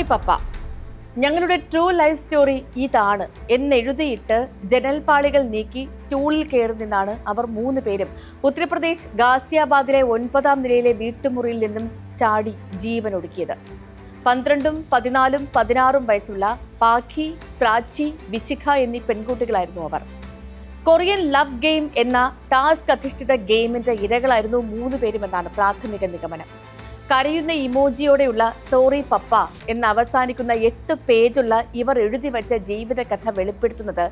Sorry പപ്പ, ഞങ്ങളുടെ true life story ഇതാണ് എന്നെഴുതിയിട്ട് ജനൽപ്പാളികൾ നീക്കി സ്റ്റൂളിൽ കയറി നിന്നാണ് അവർ 3 പേരും ഉത്തർപ്രദേശ് ഗാസിയാബാദിലെ 9ാം നിലയിലെ വീട്ടുമുറിയിൽ നിന്നും ചാടി ജീവനൊടുക്കിയത്. 12, 14, 16 വയസ്സുള്ള പാഖി, പ്രാച്ചി, വിശിഖ എന്നീ പെൺകുട്ടികളായിരുന്നു അവർ. കൊറിയൻ ലവ് ഗെയിം എന്ന ടാസ്ക് അധിഷ്ഠിത ഗെയിമിന്റെ ഇരകളായിരുന്നു 3 പേരുമെന്നാണ് പ്രാഥമിക നിഗമനം. കരയുന്ന ഇമോജിയോടെയുള്ള സോറി പപ്പ എന്ന് അവസാനിക്കുന്ന 8 പേജുള്ള ഇവർ എഴുതി വച്ച ജീവിതകഥ വെളിപ്പെടുത്തുന്നത്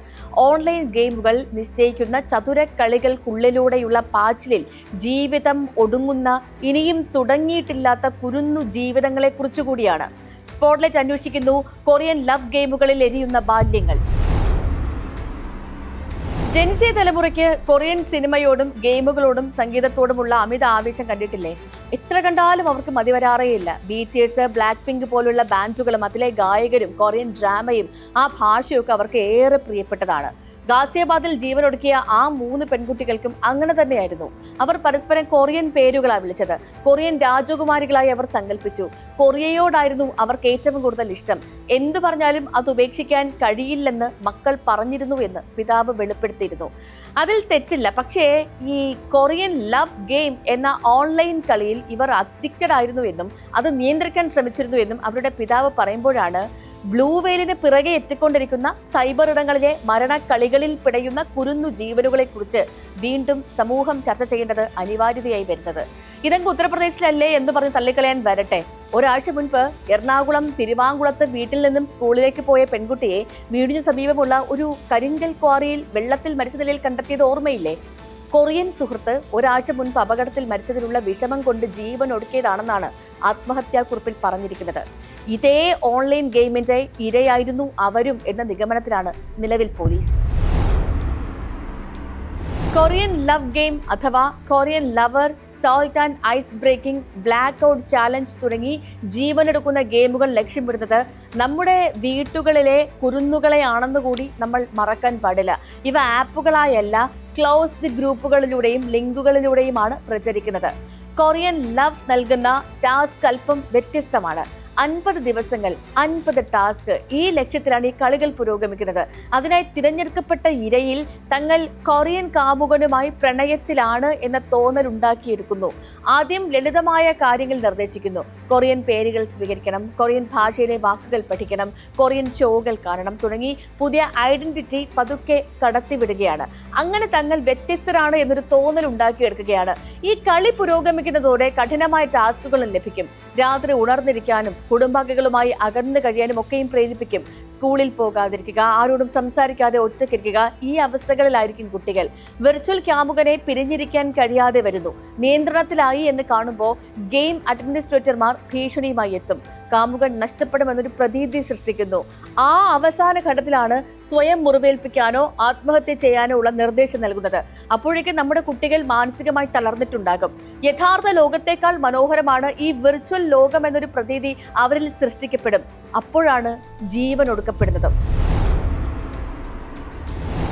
ഓൺലൈൻ ഗെയിമുകൾ നിശ്ചയിക്കുന്ന ചതുരക്കളികൾക്കുള്ളിലൂടെയുള്ള പാച്ചിലിൽ ജീവിതം ഒടുങ്ങുന്ന, ഇനിയും തുടങ്ങിയിട്ടില്ലാത്ത കുരുന്നു ജീവിതങ്ങളെക്കുറിച്ചു കൂടിയാണ്. സ്പോട്ട്ലൈറ്റ് അന്വേഷിക്കുന്നു കൊറിയൻ ലവ് ഗെയിമുകളിൽ എരിയുന്ന ബാല്യങ്ങൾ. ജെൻസി തലമുറയ്ക്ക് കൊറിയൻ സിനിമയോടും ഗെയിമുകളോടും സംഗീതത്തോടുമുള്ള അമിത ആവേശം കണ്ടിട്ടില്ലേ? എത്ര കണ്ടാലും അവർക്ക് മതിവരാറേയില്ല. ബിടിഎസ്, ബ്ലാക്ക് പിങ്ക് പോലുള്ള ബാൻഡുകളും അതിലെ ഗായകരും കൊറിയൻ ഡ്രാമയും ആ ഭാഷയൊക്കെ അവർക്ക് ഏറെ പ്രിയപ്പെട്ടതാണ്. ഗാസിയാബാദിൽ ജീവനൊടുക്കിയ ആ 3 പെൺകുട്ടികൾക്കും അങ്ങനെ തന്നെയായിരുന്നു. അവർ പരസ്പരം കൊറിയൻ പേരുകളാണ് വിളിച്ചത്. കൊറിയൻ രാജകുമാരികളായി അവർ സങ്കല്പിച്ചു. കൊറിയയോടായിരുന്നു അവർക്ക് ഏറ്റവും കൂടുതൽ ഇഷ്ടം. എന്തു പറഞ്ഞാലും അത് ഉപേക്ഷിക്കാൻ കഴിയില്ലെന്ന് മക്കൾ പറഞ്ഞിരുന്നു എന്ന് പിതാവ് വെളിപ്പെടുത്തിയിരുന്നു. അതിൽ തെറ്റില്ല. പക്ഷേ ഈ കൊറിയൻ ലവ് ഗെയിം എന്ന ഓൺലൈൻ കളിയിൽ ഇവർ അഡിക്റ്റഡ് ആയിരുന്നു എന്നും അത് നിയന്ത്രിക്കാൻ ശ്രമിച്ചിരുന്നു എന്നും അവരുടെ പിതാവ് പറയുമ്പോഴാണ് ബ്ലൂ വെയിലിന് പിറകെ എത്തിക്കൊണ്ടിരിക്കുന്ന സൈബർ ഇടങ്ങളിലെ മരണക്കളികളിൽ പിടയുന്ന കുരുന്നു ജീവനുകളെ കുറിച്ച് വീണ്ടും സമൂഹം ചർച്ച ചെയ്യേണ്ടത് അനിവാര്യതയായി വരുന്നത്. ഇതങ്ങ് ഉത്തർപ്രദേശിലല്ലേ എന്ന് പറഞ്ഞ് തള്ളിക്കളയാൻ വരട്ടെ. ഒരാഴ്ച മുൻപ് എറണാകുളം തിരുവാങ്കുളത്ത് വീട്ടിൽ നിന്നും സ്കൂളിലേക്ക് പോയ പെൺകുട്ടിയെ വീടിനു സമീപമുള്ള ഒരു കരിങ്കൽ ക്വാറിയിൽ വെള്ളത്തിൽ മരിച്ച നിലയിൽ കണ്ടെത്തിയത് ഓർമ്മയില്ലേ? കൊറിയൻ സുഹൃത്ത് ഒരാഴ്ച മുൻപ് അപകടത്തിൽ മരിച്ചതിനുള്ള വിഷമം കൊണ്ട് ജീവൻ ഒടുക്കിയതാണെന്നാണ് ആത്മഹത്യാക്കുറിപ്പിൽ പറഞ്ഞിരിക്കുന്നത്. ഇതേ ഓൺലൈൻ ഗെയിമിന്റെ ഇരയായിരുന്നു അവരും എന്ന നിഗമനത്തിലാണ് നിലവിൽ പോലീസ്. കൊറിയൻ ലവ് ഗെയിം അഥവാ Korean lover, salt and ice breaking, black out challenge തുടങ്ങി ജീവനെടുക്കുന്ന ഗെയിമുകൾ ലക്ഷ്യമിടുന്നത് നമ്മുടെ വീട്ടുകളിലെ കുരുന്നുകളെയാണെന്ന് കൂടി നമ്മൾ മറക്കാൻ പാടില്ല. ഇവ ആപ്പുകളായല്ല, ക്ലോസ്ഡ് ഗ്രൂപ്പുകളിലൂടെയും ലിങ്കുകളിലൂടെയുമാണ് പ്രചരിക്കുന്നത്. കൊറിയൻ ലവ് നൽകുന്ന ടാസ്ക് അല്പം വ്യത്യസ്തമാണ്. 50 ദിവസങ്ങൾ, 50 ടാസ്ക്. ഈ ലക്ഷ്യത്തിലാണ് ഈ കളികൾ പുരോഗമിക്കുന്നത്. അതിനായി തിരഞ്ഞെടുക്കപ്പെട്ട ഇരയിൽ തങ്ങൾ കൊറിയൻ കാമുകനുമായി പ്രണയത്തിലാണ് എന്ന തോന്നൽ ഉണ്ടാക്കിയെടുക്കുന്നു. ആദ്യം ലളിതമായ കാര്യങ്ങൾ നിർദ്ദേശിക്കുന്നു. കൊറിയൻ പേരുകൾ സ്വീകരിക്കണം, കൊറിയൻ ഭാഷയിലെ വാക്കുകൾ പഠിക്കണം, കൊറിയൻ ഷോകൾ കാണണം തുടങ്ങി പുതിയ ഐഡന്റിറ്റി പതുക്കെ കടത്തിവിടുകയാണ്. അങ്ങനെ തങ്ങൾ വ്യത്യസ്തരാണ് എന്നൊരു തോന്നൽ ഉണ്ടാക്കിയെടുക്കുകയാണ്. ഈ കളി പുരോഗമിക്കുന്നതോടെ കഠിനമായ ടാസ്കുകളും ലഭിക്കും. രാത്രി ഉണർന്നിരിക്കാനും കുടുംബാംഗങ്ങളുമായി അകന്നു കഴിയാനും ഒക്കെയും പ്രേരിപ്പിക്കും. സ്കൂളിൽ പോകാതിരിക്കുക, ആരോടും സംസാരിക്കാതെ ഒറ്റയ്ക്കിരിക്കുക, ഈ അവസ്ഥകളിലായിരിക്കും കുട്ടികൾ. വെർച്വൽ കാമുകനെ പിരിഞ്ഞിരിക്കാൻ കഴിയാതെ വരുന്നു. നിയന്ത്രണത്തിലായി എന്ന് കാണുമ്പോൾ ഗെയിം അഡ്മിനിസ്ട്രേറ്റർമാർ ഭീഷണിയുമായി എത്തും. കാമുകൻ നഷ്ടപ്പെടുമെന്നൊരു പ്രതീതി സൃഷ്ടിക്കുന്നു. ആ അവസാന ഘട്ടത്തിലാണ് സ്വയം മുറിവേൽപ്പിക്കാനോ ആത്മഹത്യ ചെയ്യാനോ ഉള്ള നിർദ്ദേശം നൽകുന്നത്. അപ്പോഴേക്കും നമ്മുടെ കുട്ടികൾ മാനസികമായി തളർന്നിട്ടുണ്ടാകും. യഥാർത്ഥ ലോകത്തേക്കാൾ മനോഹരമാണ് ഈ വിർച്വൽ ലോകം എന്നൊരു പ്രതീതി അവരിൽ സൃഷ്ടിക്കപ്പെടും. അപ്പോഴാണ് ജീവൻ ഒടുക്കപ്പെടുന്നത്.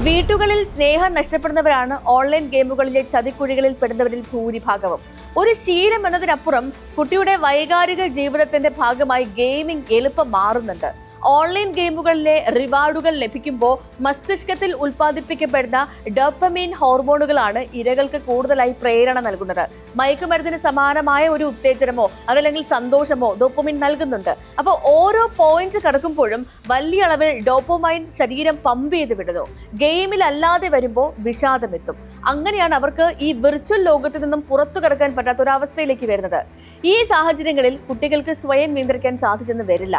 വീട്ടുകളിൽ സ്നേഹം നഷ്ടപ്പെടുന്നവരാണ് ഓൺലൈൻ ഗെയിമുകളിലെ ചതിക്കുഴികളിൽ പെടുന്നവരിൽ ഭൂരിഭാഗവും. ഒരു ശീലം എന്നതിനപ്പുറം കുട്ടിയുടെ വൈകാരിക ജീവിതത്തിന്റെ ഭാഗമായി ഗെയിമിംഗ് എളുപ്പം മാറുന്നുണ്ട്. ഓൺലൈൻ ഗെയിമുകളിലെ റിവാർഡുകൾ ലഭിക്കുമ്പോൾ മസ്തിഷ്കത്തിൽ ഉൽപ്പാദിപ്പിക്കപ്പെടുന്ന ഡോപ്പമീൻ ഹോർമോണുകളാണ് ഇരകൾക്ക് കൂടുതലായി പ്രേരണ നൽകുന്നത്. മയക്കുമരുന്നിന് സമാനമായ ഒരു ഉത്തേജനമോ അതല്ലെങ്കിൽ സന്തോഷമോ ഡോപ്പമീൻ നൽകുന്നുണ്ട്. അപ്പോൾ ഓരോ പോയിന്റ് കടക്കുമ്പോഴും വലിയ അളവിൽ ഡോപ്പമൈൻ ശരീരം പമ്പ് ചെയ്ത് വിടുന്നു. ഗെയിമിൽ അല്ലാതെ വരുമ്പോൾ വിഷാദം എത്തും. അങ്ങനെയാണ് അവർക്ക് ഈ വിർച്വൽ ലോകത്ത് നിന്നും പുറത്തു കടക്കാൻ പറ്റാത്ത ഒരു അവസ്ഥയിലേക്ക് വരുന്നത്. ഈ സാഹചര്യങ്ങളിൽ കുട്ടികൾക്ക് സ്വയം നിയന്ത്രിക്കാൻ സാധിച്ചെന്ന് വരില്ല.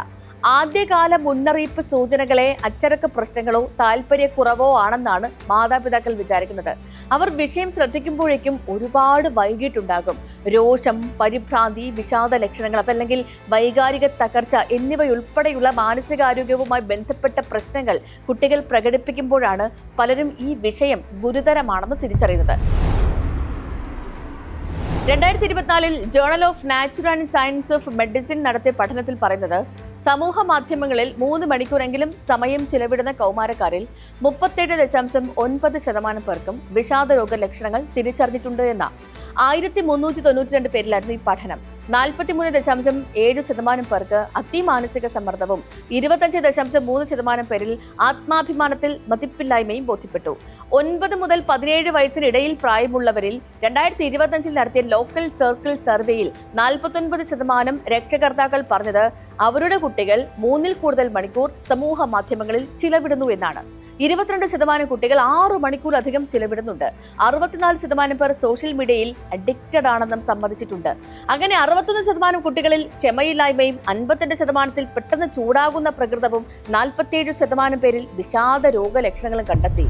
ആദ്യകാല മുന്നറിയിപ്പ് സൂചനകളെ അച്ചടക്ക പ്രശ്നങ്ങളോ താല്പര്യക്കുറവോ ആണെന്നാണ് മാതാപിതാക്കൾ വിചാരിക്കുന്നത്. അവർ വിഷയം ശ്രദ്ധിക്കുമ്പോഴേക്കും ഒരുപാട് വൈകിട്ടുണ്ടാകും. രോഷം, പരിഭ്രാന്തി, വിഷാദ ലക്ഷണങ്ങൾ അതല്ലെങ്കിൽ വൈകാരിക തകർച്ച എന്നിവയുൾപ്പെടെയുള്ള മാനസികാരോഗ്യവുമായി ബന്ധപ്പെട്ട പ്രശ്നങ്ങൾ കുട്ടികൾ പ്രകടിപ്പിക്കുമ്പോഴാണ് പലരും ഈ വിഷയം ഗുരുതരമാണെന്ന് തിരിച്ചറിയുന്നത്. 2024 journal of natural and science of medicine നടത്തിയ പഠനത്തിൽ പറയുന്നത് സമൂഹ മാധ്യമങ്ങളിൽ 3 മണിക്കൂറെങ്കിലും സമയം ചിലവിടുന്ന കൗമാരക്കാരിൽ 37.9% പേർക്കും വിഷാദ രോഗ ലക്ഷണങ്ങൾ തിരിച്ചറിഞ്ഞിട്ടുണ്ട് എന്ന. 1392 പേരിലായിരുന്നു ഈ പഠനം. 43.7% പേർക്ക് അതിമാനസിക സമ്മർദ്ദവും 25.3% പേരിൽ ആത്മാഭിമാനത്തിൽ മതിപ്പില്ലായ്മയും ബോധ്യപ്പെട്ടു. 9 മുതൽ 17 വയസ്സിനിടയിൽ പ്രായമുള്ളവരിൽ 2025 നടത്തിയ ലോക്കൽ സർക്കിൾ സർവേയിൽ 49% രക്ഷകർത്താക്കൾ പറഞ്ഞത് അവരുടെ കുട്ടികൾ 3-ൽ കൂടുതൽ മണിക്കൂർ സമൂഹ മാധ്യമങ്ങളിൽ ചിലവിടുന്നു എന്നാണ്. 22% കുട്ടികൾ 6 മണിക്കൂറിലധികം ചിലവിടുന്നുണ്ട്. 64% പേർ സോഷ്യൽ മീഡിയയിൽ അഡിക്റ്റഡ് ആണെന്നും സമ്മതിച്ചിട്ടുണ്ട്. അങ്ങനെ 61% കുട്ടികളിൽ ക്ഷമയില്ലായ്മയും 58% പെട്ടെന്ന് ചൂടാകുന്ന പ്രകൃതവും 47% പേരിൽ വിഷാദ രോഗലക്ഷണങ്ങളും കണ്ടെത്തി.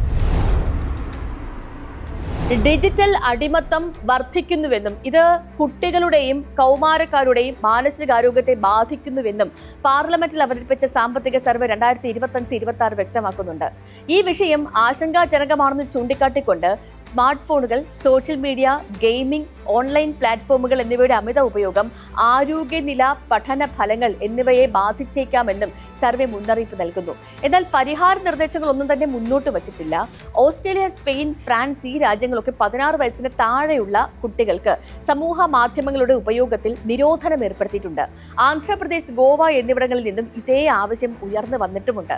ഡിജിറ്റൽ അടിമത്തം വർദ്ധിക്കുന്നുവെന്നും ഇത് കുട്ടികളുടെയും കൗമാരക്കാരുടെയും മാനസികാരോഗ്യത്തെ ബാധിക്കുന്നുവെന്നും പാർലമെന്റിൽ അവതരിപ്പിച്ച സാമ്പത്തിക സർവേ 2025-26 വ്യക്തമാക്കുന്നുണ്ട്. ഈ വിഷയം ആശങ്കാജനകമാണെന്ന് ചൂണ്ടിക്കാട്ടിക്കൊണ്ട് സ്മാർട്ട് ഫോണുകൾ, സോഷ്യൽ മീഡിയ, ഗെയിമിംഗ്, ഓൺലൈൻ പ്ലാറ്റ്ഫോമുകൾ എന്നിവയുടെ അമിത ഉപയോഗം, ആരോഗ്യനില, പഠന ഫലങ്ങൾ എന്നിവയെ ബാധിച്ചേക്കാമെന്നും സർവേ മുന്നറിയിപ്പ് നൽകുന്നു. എന്നാൽ പരിഹാര നിർദ്ദേശങ്ങളൊന്നും തന്നെ മുന്നോട്ട് വച്ചിട്ടില്ല. ഓസ്ട്രേലിയ, സ്പെയിൻ, ഫ്രാൻസ് ഈ രാജ്യങ്ങളൊക്കെ 16 വയസ്സിന് താഴെയുള്ള കുട്ടികൾക്ക് സമൂഹ മാധ്യമങ്ങളുടെ ഉപയോഗത്തിൽ നിരോധനം ഏർപ്പെടുത്തിയിട്ടുണ്ട്. ആന്ധ്രാപ്രദേശ്, ഗോവ എന്നിവിടങ്ങളിൽ നിന്നും ഇതേ ആവശ്യം ഉയർന്നു വന്നിട്ടുമുണ്ട്.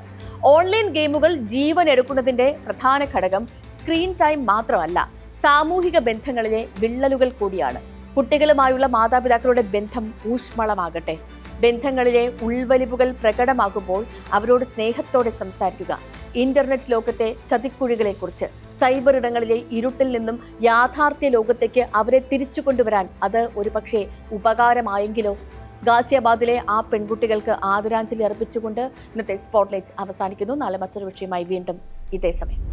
ഓൺലൈൻ ഗെയിമുകൾ ജീവൻ എടുക്കുന്നതിന്റെ പ്രധാന ഘടകം സ്ക്രീൻ ടൈം മാത്രമല്ല, സാമൂഹിക ബന്ധങ്ങളിലെ വിള്ളലുകൾ കൂടിയാണ്. കുട്ടികളുമായുള്ള മാതാപിതാക്കളുടെ ബന്ധം ഊഷ്മളമാകട്ടെ. ബന്ധങ്ങളിലെ ഉൾവലിവുകൾ പ്രകടമാകുമ്പോൾ അവരോട് സ്നേഹത്തോടെ സംസാരിക്കുക. ഇന്റർനെറ്റ് ലോകത്തെ ചതിക്കുഴികളെക്കുറിച്ച്, സൈബർ ഇടങ്ങളിലെ ഇരുട്ടിൽ നിന്നും യാഥാർത്ഥ്യ ലോകത്തേക്ക് അവരെ തിരിച്ചു കൊണ്ടുവരാൻ അത് ഒരുപക്ഷെ ഉപകാരമായെങ്കിലോ. ഗാസിയാബാദിലെ ആ പെൺകുട്ടികൾക്ക് ആദരാഞ്ജലി അർപ്പിച്ചുകൊണ്ട് ഇന്നത്തെ സ്പോട്ട്ലൈറ്റ് അവസാനിക്കുന്നു. നാളെ മറ്റൊരു വിഷയമായി വീണ്ടും ഇതേ സമയം.